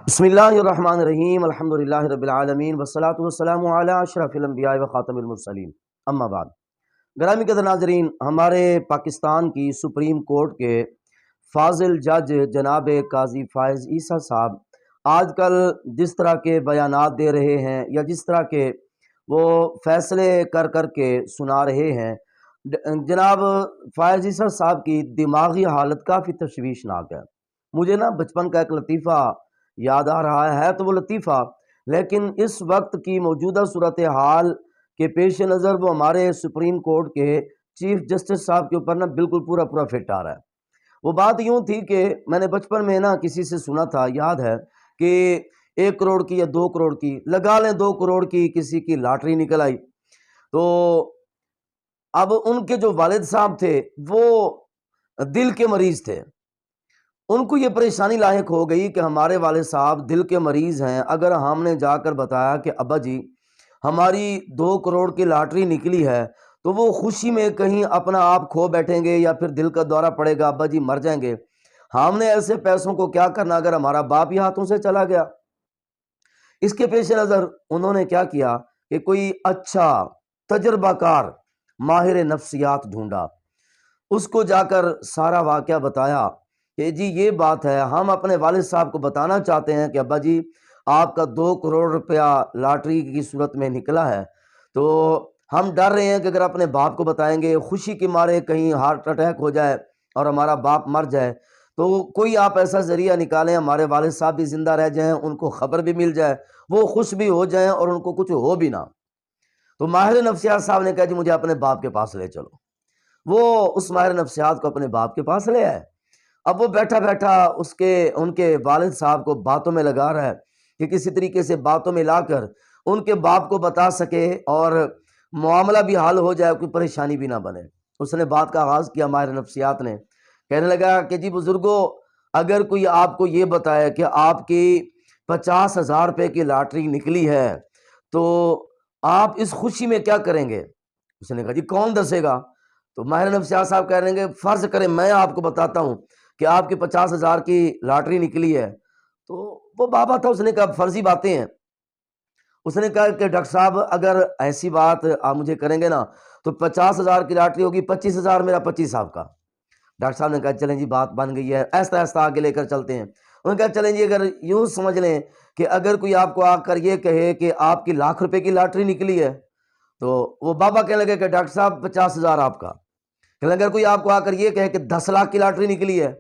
بسم اللہ الرحمن الرحیم الحمدللہ رب العالمین والصلاة والسلام علی اشرف الانبیاء و خاتم المرسلین اما بعد۔ گرامی قدر ناظرین، ہمارے پاکستان کی سپریم کورٹ کے فاضل جج جناب قاضی فائز عیسیٰ صاحب آج کل جس طرح کے بیانات دے رہے ہیں یا جس طرح کے وہ فیصلے کر کر کے سنا رہے ہیں، جناب فائز عیسیٰ صاحب کی دماغی حالت کافی تشویشناک ہے۔ مجھے بچپن کا ایک لطیفہ یاد آ رہا ہے، تو وہ لطیفہ لیکن اس وقت کی موجودہ صورتحال کے پیش نظر وہ ہمارے سپریم کورٹ کے چیف جسٹس صاحب کے اوپر بالکل پورا فٹ آ رہا ہے۔ وہ بات یوں تھی کہ میں نے بچپن میں کسی سے سنا تھا، یاد ہے کہ 1 کروڑ کی یا 2 کروڑ کی، لگا لیں 2 کروڑ کی کسی کی لاٹری نکل آئی، تو اب ان کے جو والد صاحب تھے وہ دل کے مریض تھے۔ ان کو یہ پریشانی لاحق ہو گئی کہ ہمارے والد صاحب دل کے مریض ہیں، اگر ہم نے جا کر بتایا کہ ابا جی ہماری 2 کروڑ کی لاٹری نکلی ہے، تو وہ خوشی میں کہیں اپنا آپ کھو بیٹھیں گے یا پھر دل کا دورہ پڑے گا، ابا جی مر جائیں گے۔ ہم نے ایسے پیسوں کو کیا کرنا اگر ہمارا باپ ہی ہاتھوں سے چلا گیا۔ اس کے پیش نظر انہوں نے کیا کیا کہ کوئی اچھا تجربہ کار ماہر نفسیات ڈھونڈا، اس کو جا کر سارا واقعہ بتایا کہ جی یہ بات ہے، ہم اپنے والد صاحب کو بتانا چاہتے ہیں کہ ابا جی آپ کا 2 کروڑ روپیہ لاٹری کی صورت میں نکلا ہے، تو ہم ڈر رہے ہیں کہ اگر اپنے باپ کو بتائیں گے خوشی کے مارے کہیں ہارٹ اٹیک ہو جائے اور ہمارا باپ مر جائے، تو کوئی آپ ایسا ذریعہ نکالیں ہمارے والد صاحب بھی زندہ رہ جائیں، ان کو خبر بھی مل جائے، وہ خوش بھی ہو جائیں اور ان کو کچھ ہو بھی نہ۔ تو ماہر نفسیات صاحب نے کہا جی مجھے اپنے باپ کے پاس لے چلو۔ وہ اس ماہر نفسیات کو اپنے باپ کے پاس لے آئے۔ اب وہ بیٹھا بیٹھا ان کے والد صاحب کو باتوں میں لگا رہا ہے کہ کسی طریقے سے باتوں میں لا کر ان کے باپ کو بتا سکے اور معاملہ بھی حل ہو جائے، کوئی پریشانی بھی نہ بنے۔ اس نے بات کا آغاز کیا ماہر نفسیات نے، کہنے لگا کہ جی بزرگوں، اگر کوئی آپ کو یہ بتائے کہ آپ کی 50,000 روپے کی لاٹری نکلی ہے تو آپ اس خوشی میں کیا کریں گے؟ اس نے کہا جی کون دسے گا؟ تو ماہر نفسیات صاحب کہہ رہے ہیں کہ فرض کریں میں آپ کو بتاتا ہوں کہ آپ کی 50,000 کی لاٹری نکلی ہے، تو وہ بابا تھا، اس نے کہا فرضی باتیں ہیں۔ اس نے کہا کہ ڈاکٹر صاحب اگر ایسی بات آپ مجھے کریں گے نا تو 50,000 کی لاٹری ہوگی، 25,000 میرا 25 صاحب کا۔ ڈاکٹر صاحب نے کہا چلیں جی بات بن گئی ہے، ایسا ایسا آگے لے کر چلتے ہیں۔ انہوں نے کہا چلیں جی اگر یوں سمجھ لیں کہ اگر کوئی آپ کو آ کر یہ کہے کہ آپ کی 1,00,000 روپے کی لاٹری نکلی ہے، تو وہ بابا کہنے لگے کہ ڈاکٹر صاحب 50,000 آپ کا۔ کہنے لگا کوئی آپ کو آ کر یہ کہے کہ 10 لاکھ کی لاٹری نکلی ہے،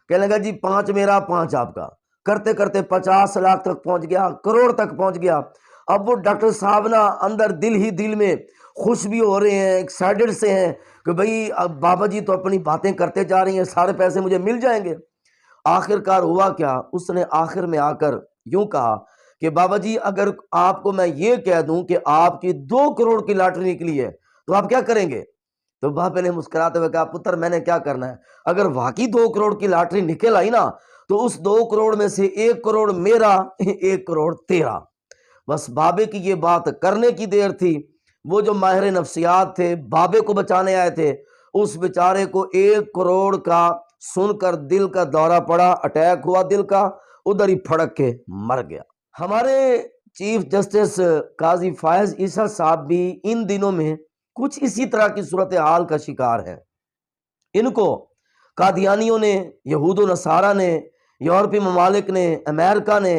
کہنے لگا جی 5 میرا 5 آپ کا۔ کرتے کرتے 50 لاکھ تک پہنچ گیا، کروڑ تک پہنچ گیا۔ اب وہ ڈاکٹر صاحب اندر دل ہی دل میں خوش بھی ہو رہے ہیں، ایکسائٹڈ سے ہیں کہ بھئی اب بابا جی تو اپنی باتیں کرتے جا رہی ہیں، سارے پیسے مجھے مل جائیں گے۔ آخر کار ہوا کیا، اس نے آخر میں آ کر یوں کہا کہ بابا جی اگر آپ کو میں یہ کہہ دوں کہ آپ کی 2 کروڑ کی لاٹری نکلی ہے تو آپ کیا کریں گے؟ تو باپ نے مسکراتے ہوئے کہا پتر میں نے کیا کرنا ہے، اگر واقعی 2 کروڑ کی لاٹری نکل آئی نا تو اس 2 کروڑ میں سے 1 کروڑ میرا، 1 کروڑ تیرا۔ بس بابے کی یہ بات کرنے کی دیر تھی، وہ جو ماہر نفسیات تھے بابے کو بچانے آئے تھے، اس بیچارے کو 1 کروڑ کا سن کر دل کا دورہ پڑا، اٹیک ہوا دل کا، ادھر ہی پھڑک کے مر گیا۔ ہمارے چیف جسٹس قاضی فائز عیسیٰ صاحب بھی ان دنوں میں کچھ اسی طرح کی صورتحال کا شکار ہے۔ ان کو قادیانیوں نے، یہود و نصارہ نے، یورپی ممالک نے، امریکہ نے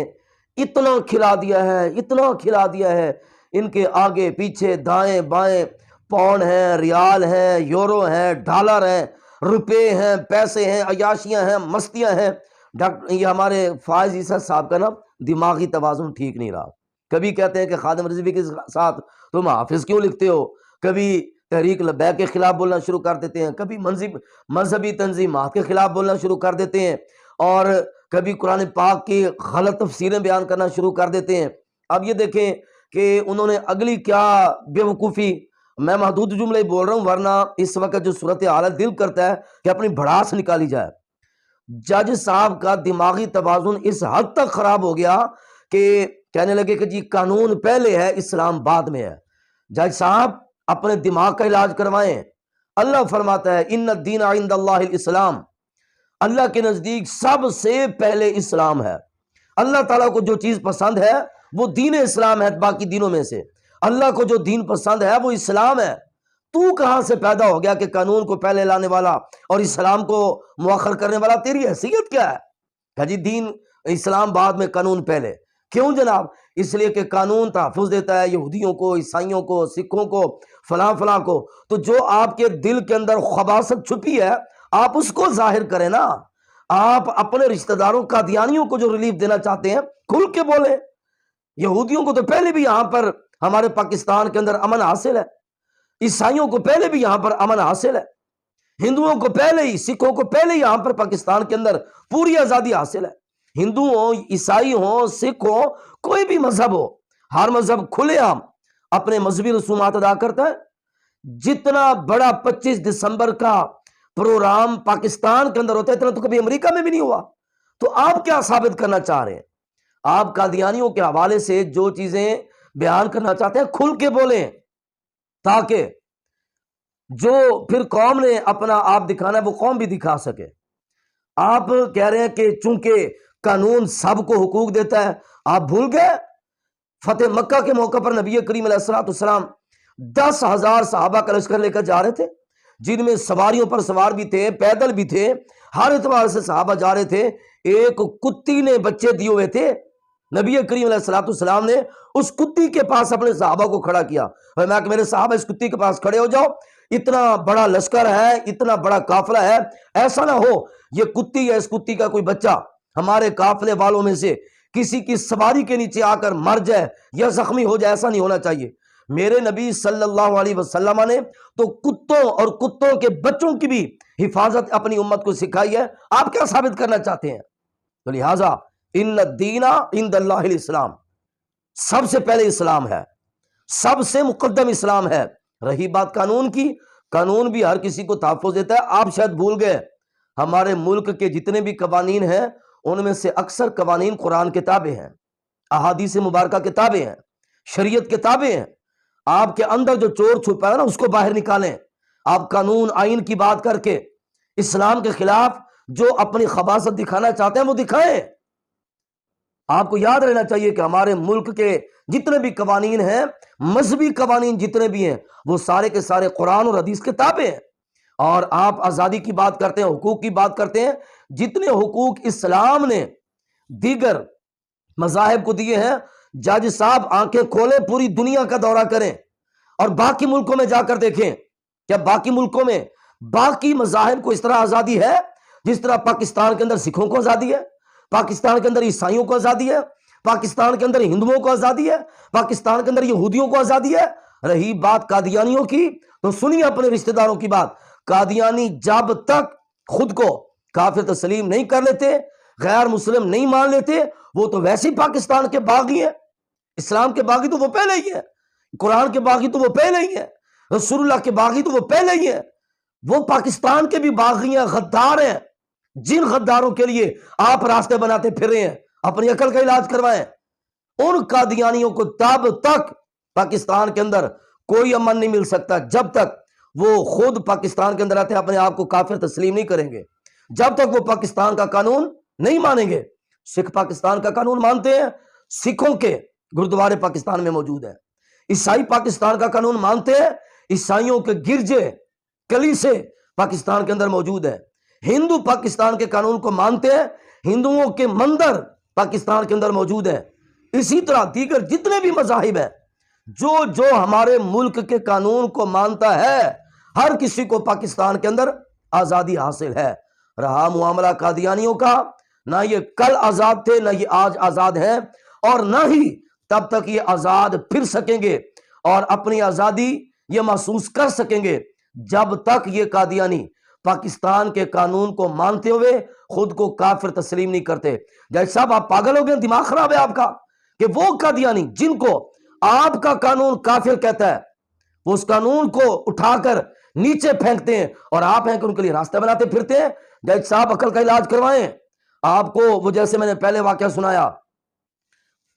اتنا کھلا دیا ہے، اتنا کھلا دیا ہے، ان کے آگے پیچھے دائیں بائیں پاؤنڈ ہیں، ریال ہیں، یورو ہیں، ڈالر ہیں، روپے ہیں، پیسے ہیں، عیاشیاں ہیں، مستیاں ہیں۔ یہ ہمارے فائز عیسیٰ صاحب کا دماغی توازن ٹھیک نہیں رہا۔ کبھی کہتے ہیں کہ خادم رضوی کے ساتھ تم حافظ کیوں لکھتے ہو، کبھی تحریک لبیک کے خلاف بولنا شروع کر دیتے ہیں، کبھی مذہبی تنظیمات کے خلاف بولنا شروع کر دیتے ہیں، اور کبھی قرآن پاک کی غلط تفسیریں بیان کرنا شروع کر دیتے ہیں۔ اب یہ دیکھیں کہ انہوں نے اگلی کیا بے وقوفی، میں محدود جملے بول رہا ہوں ورنہ اس وقت جو صورتحال ہے دل کرتا ہے کہ اپنی بھڑاس نکالی جائے۔ جج صاحب کا دماغی توازن اس حد تک خراب ہو گیا کہ کہنے لگے کہ جی قانون پہلے ہے، اسلام بعد میں ہے۔ جج صاحب اپنے دماغ کا علاج کروائیں۔ اللہ فرماتا ہے ان الدین عند اللہ الاسلام، اللہ کے نزدیک سب سے پہلے اسلام ہے۔ اللہ تعالیٰ کو جو چیز پسند ہے وہ دین اسلام ہے باقی دینوں میں سے. اللہ کو جو دین پسند ہے وہ اسلام ہے. تو کہاں سے پیدا ہو گیا کہ قانون کو پہلے لانے والا اور اسلام کو مؤخر کرنے والا؟ تیری حیثیت کیا ہے کہ جی دین اسلام بعد میں قانون پہلے؟ کیوں جناب؟ اس لیے کہ قانون تحفظ دیتا ہے یہودیوں کو، عیسائیوں کو، سکھوں کو، فلاں فلاں کو. تو جو آپ کے دل کے اندر خباثت چھپی ہے آپ اس کو ظاہر کریں نا. آپ اپنے رشتہ داروں قادیانیوں کو جو ریلیف دینا چاہتے ہیں کھل کے بولیں. یہودیوں کو تو پہلے بھی یہاں پر ہمارے پاکستان کے اندر امن حاصل ہے، عیسائیوں کو پہلے بھی یہاں پر امن حاصل ہے، ہندوؤں کو پہلے ہی، سکھوں کو پہلے ہی یہاں پر پاکستان کے اندر پوری آزادی حاصل ہے. ہندو ہوں، عیسائی ہوں، سکھ ہوں، کوئی بھی مذہب ہو، ہر مذہب کھلے عام اپنے مذہبی رسومات ادا کرتا ہے. جتنا بڑا 25 دسمبر کا پروگرام پاکستان کے اندر ہوتا ہے اتنا تو کبھی امریکہ میں بھی نہیں ہوا. تو آپ کیا ثابت کرنا چاہ رہے ہیں؟ آپ قادیانیوں کے حوالے سے جو چیزیں بیان کرنا چاہتے ہیں کھل کے بولیں، تاکہ جو پھر قوم نے اپنا آپ دکھانا ہے وہ قوم بھی دکھا سکے. آپ کہہ رہے ہیں کہ چونکہ قانون سب کو حقوق دیتا ہے. آپ بھول گئے فتح مکہ کے موقع پر نبی کریم علیہ الصلوۃ والسلام 10,000 صحابہ کا لشکر لے کر جا رہے تھے، جن میں سواریوں پر سوار بھی تھے، پیدل بھی تھے، ہر اعتبار سے صحابہ جا رہے تھے. ایک کتی نے بچے دیے ہوئے تھے، نبی کریم علیہ الصلوۃ والسلام نے اس کتی کے پاس اپنے صحابہ کو کھڑا کیا. میں کہ میرے صحابہ اس کتی کے پاس کھڑے ہو جاؤ، اتنا بڑا لشکر ہے، اتنا بڑا قافلہ ہے، ایسا نہ ہو یہ کتی یا اس کتی کا کوئی بچہ ہمارے قافلے والوں میں سے کسی کی سواری کے نیچے آ کر مر جائے یا زخمی ہو جائے. ایسا نہیں ہونا چاہیے. میرے نبی صلی اللہ علیہ وسلم نے تو کتوں اور کتوں کے بچوں کی بھی حفاظت اپنی امت کو سکھائی ہے. آپ کیا ثابت کرنا چاہتے ہیں؟ تو لہٰذا ان الدین عند اللہ الاسلام، سب سے پہلے اسلام ہے، سب سے مقدم اسلام ہے. رہی بات قانون کی، قانون بھی ہر کسی کو تحفظ دیتا ہے. آپ شاید بھول گئے ہمارے ملک کے جتنے بھی قوانین ہیں ان میں سے اکثر قوانین قرآن کتابیں ہیں، احادیث مبارکہ کتابیں ہیں، شریعت کتابیں ہیں. آپ کے اندر جو چور چھپا ہے نا اس کو باہر نکالیں. آپ قانون آئین کی بات کر کے اسلام کے خلاف جو اپنی خباثت دکھانا چاہتے ہیں وہ دکھائیں. آپ کو یاد رہنا چاہیے کہ ہمارے ملک کے جتنے بھی قوانین ہیں، مذہبی قوانین جتنے بھی ہیں، وہ سارے کے سارے قرآن اور حدیث کتابیں ہیں. اور آپ آزادی کی بات کرتے ہیں، حقوق کی بات کرتے ہیں. جتنے حقوق اسلام نے دیگر مذاہب کو دیے ہیں، جج صاحب آنکھیں کھولیں، پوری دنیا کا دورہ کریں اور باقی ملکوں میں جا کر دیکھیں کیا باقی ملکوں میں باقی مذاہب کو اس طرح آزادی ہے جس طرح پاکستان کے اندر سکھوں کو آزادی ہے، پاکستان کے اندر عیسائیوں کو آزادی ہے، پاکستان کے اندر ہندوؤں کو آزادی ہے، پاکستان کے اندر یہودیوں کو آزادی ہے. رہی بات قادیانیوں کی تو سنیے اپنے رشتہ داروں کی بات. قادیانی جب تک خود کو کافر تسلیم نہیں کر لیتے، غیر مسلم نہیں مان لیتے، وہ تو ویسے ہی پاکستان کے باغی ہیں. اسلام کے باغی تو وہ پہلے ہی ہیں، قرآن کے باغی تو وہ پہلے ہی ہیں، رسول اللہ کے باغی تو وہ پہلے ہی ہیں. وہ پاکستان کے بھی باغی ہیں، غدار ہیں. جن غداروں کے لیے آپ راستے بناتے پھر رہے ہیں، اپنی عقل کا علاج کروائیں. ان قادیانیوں کو تب تک پاکستان کے اندر کوئی امن نہیں مل سکتا جب تک وہ خود پاکستان کے اندر آتے اپنے آپ کو کافر تسلیم نہیں کریں گے، جب تک وہ پاکستان کا قانون نہیں مانیں گے. سکھ پاکستان کا قانون مانتے ہیں، سکھوں کے گردوارے پاکستان میں موجود ہیں. عیسائی پاکستان کا قانون مانتے ہیں، عیسائیوں کے گرجے کلیسے پاکستان کے اندر موجود ہیں. ہندو پاکستان کے قانون کو مانتے ہیں، ہندوؤں کے مندر پاکستان کے اندر موجود ہیں. اسی طرح دیگر جتنے بھی مذاہب ہیں، جو ہمارے ملک کے قانون کو مانتا ہے، ہر کسی کو پاکستان کے اندر آزادی حاصل ہے. رہا معاملہ قادیانیوں کا، نہ یہ کل آزاد تھے، نہ یہ آج آزاد ہیں، اور نہ ہی تب تک یہ آزاد پھر سکیں گے اور اپنی آزادی یہ محسوس کر سکیں گے جب تک یہ قادیانی پاکستان کے قانون کو مانتے ہوئے خود کو کافر تسلیم نہیں کرتے. جج صاحب آپ پاگل ہو گئے، دماغ خراب ہے آپ کا، کہ وہ قادیانی جن کو آپ کا قانون کافر کہتا ہے وہ اس قانون کو اٹھا کر نیچے پھینکتے ہیں اور آپ ہیں کہ ان کے لیے راستے بناتے پھرتے ہیں. جج صاحب عقل کا علاج کروائیں. آپ کو وہ جیسے میں نے پہلے واقعہ سنایا،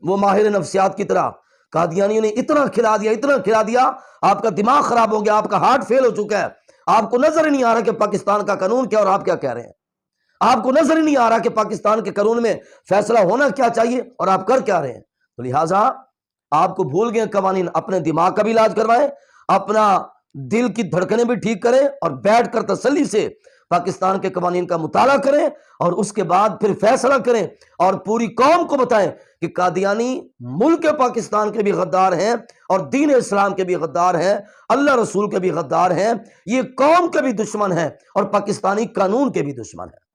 وہ ماہر نفسیات کی طرح قادیانیوں نے اتنا کھلا دیا آپ کا دماغ خراب ہو گیا، آپ کا ہارٹ فیل ہو چکا ہے، آپ کو نظر ہی نہیں آ رہا کہ پاکستان کا قانون کیا اور آپ کیا کہہ رہے ہیں. آپ کو نظر ہی نہیں آ رہا کہ پاکستان کے قانون میں فیصلہ ہونا کیا چاہیے اور آپ کر کیا رہے ہیں. تو لہٰذا آپ کو بھول گئے قوانین. اپنے دماغ کا بھی علاج کروائیں, اپنا دل کی دھڑکنیں بھی ٹھیک کریں, اور بیٹھ کر تسلی سے پاکستان کے قوانین کا مطالعہ کریں, اور اس کے بعد پھر فیصلہ کریں, اور پوری قوم کو بتائیں کہ قادیانی ملک پاکستان کے بھی غدار ہیں, اور دین اسلام کے بھی غدار ہیں, اللہ رسول کے بھی غدار ہیں, یہ قوم کے بھی دشمن ہیں, اور پاکستانی قانون کے بھی دشمن ہیں.